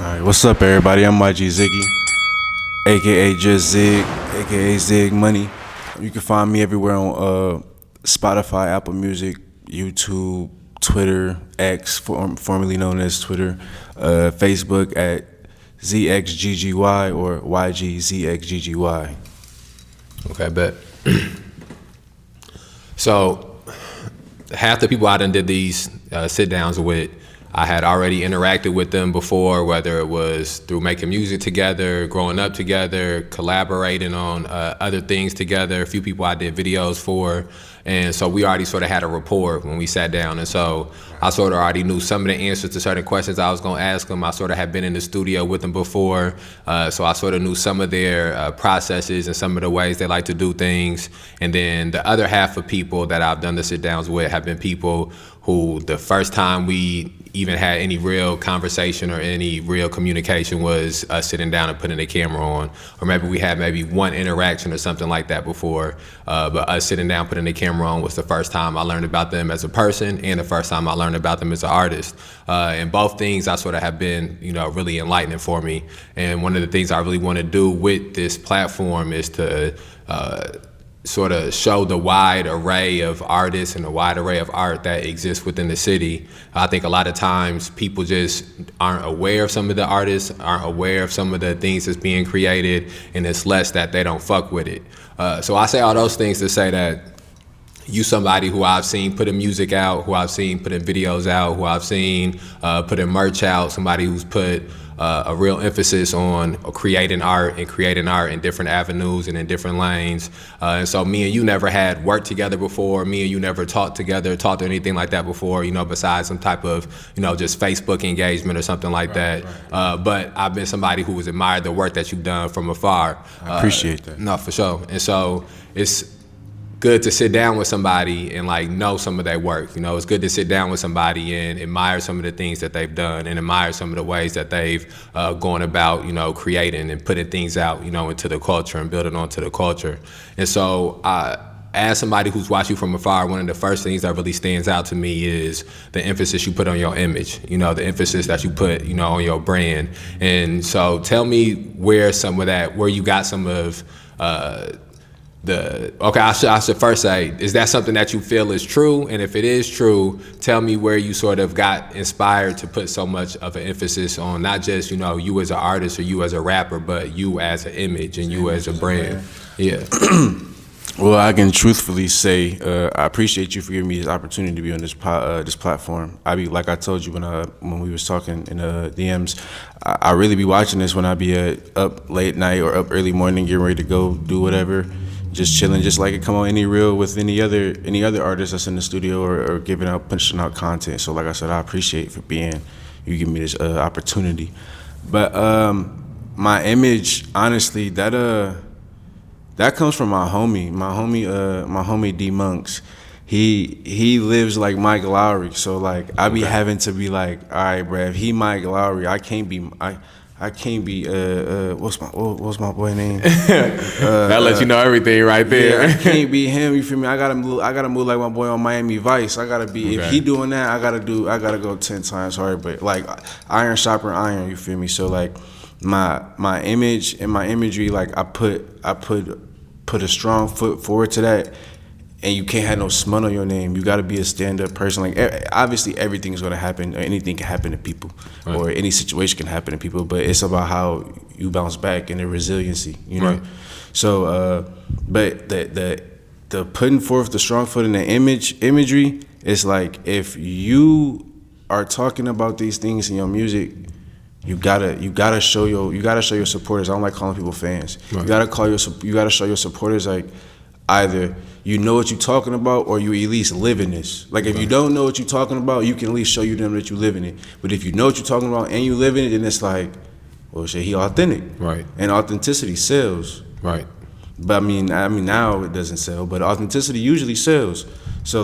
Alright, what's up, everybody? I'm Zxggy, aka Just Zig, aka Zig Money. You can find me everywhere on Spotify, Apple Music, YouTube, Twitter, X, formerly known as Twitter, Facebook at Zxggy or YGZXGGY. Okay, bet. So, half the people I done did these sit downs with, I had already interacted with them before, whether it was through making music together, growing up together, collaborating on other things together. A few people I did videos for. And so we already sort of had a rapport when we sat down. And so I sort of already knew some of the answers to certain questions I was going to ask them. I sort of had been in the studio with them before. So I sort of knew some of their processes and some of the ways they like to do things. And then the other half of people that I've done the sit downs with have been people who the first time we even had any real conversation or any real communication was us sitting down and putting the camera on. Or maybe we had one interaction or something like that before, but us sitting down, putting the camera on was the first time I learned about them as a person and the first time I learned about them as an artist. And both things I sort of have been, really enlightening for me. And one of the things I really want to do with this platform is to sort of show the wide array of artists and the wide array of art that exists within the city. I think a lot of times people just aren't aware of some of the artists, aren't aware of some of the things that's being created, and it's less that they don't fuck with it. So I say all those things to say that you somebody who I've seen putting music out, who I've seen putting videos out, who I've seen putting merch out, somebody who's put a real emphasis on creating art in different avenues and in different lanes. And so me and you never had worked together before. Me and you never talked or anything like that before, besides some type of, just Facebook engagement or something like that. But I've been somebody who has admired the work that you've done from afar. I appreciate that. No, for sure. And so it's good to sit down with somebody and know some of their work. It's good to sit down with somebody and admire some of the things that they've done and admire some of the ways that they've gone about, creating and putting things out, into the culture and building onto the culture. And so as somebody who's watched you from afar, one of the first things that really stands out to me is the emphasis you put on your image, the emphasis that you put, on your brand. And so tell me where you got some of I should first say, is that something that you feel is true? And if it is true, tell me where you sort of got inspired to put so much of an emphasis on not just, you as an artist or you as a rapper, but you as an image and you as a brand. Yeah. Well, I can truthfully say I appreciate you for giving me this opportunity to be on this platform. Like I told you when we was talking in DMs, I really be watching this when I be up late night or up early morning, getting ready to go do whatever. Just chilling, just like it come on any reel with any other artist that's in the studio or pushing out content. So like I said, I appreciate you giving me this opportunity. But my image, honestly, that comes from my homie D Monks. He lives like Mike Lowry, so I be having to be like, all right, bruh, if he Mike Lowry, I can't be what's my boy name? That lets you know everything right there. Yeah, I can't be him. You feel me? I gotta move like my boy on Miami Vice. I gotta be. Okay. If he doing that, I gotta go 10 times harder. But iron sharper iron. You feel me? So my image and my imagery, I put a strong foot forward to that. And you can't have no smut on your name. You got to be a stand-up person. Obviously, everything is going to happen, or anything can happen to people, right, or any situation can happen to people. But it's about how you bounce back and the resiliency, know. Right. So, but the putting forth the strong foot in the imagery, it's like if you are talking about these things in your music, you gotta show your supporters. I don't like calling people fans. Right. You gotta show your supporters either you know what you're talking about or you at least live in this. If you don't know what you're talking about, you can at least show them that you live in it. But if you know what you're talking about and you live in it, then it's well, shit, he authentic. Right. And authenticity sells. Right. But I mean now it doesn't sell, but authenticity usually sells. So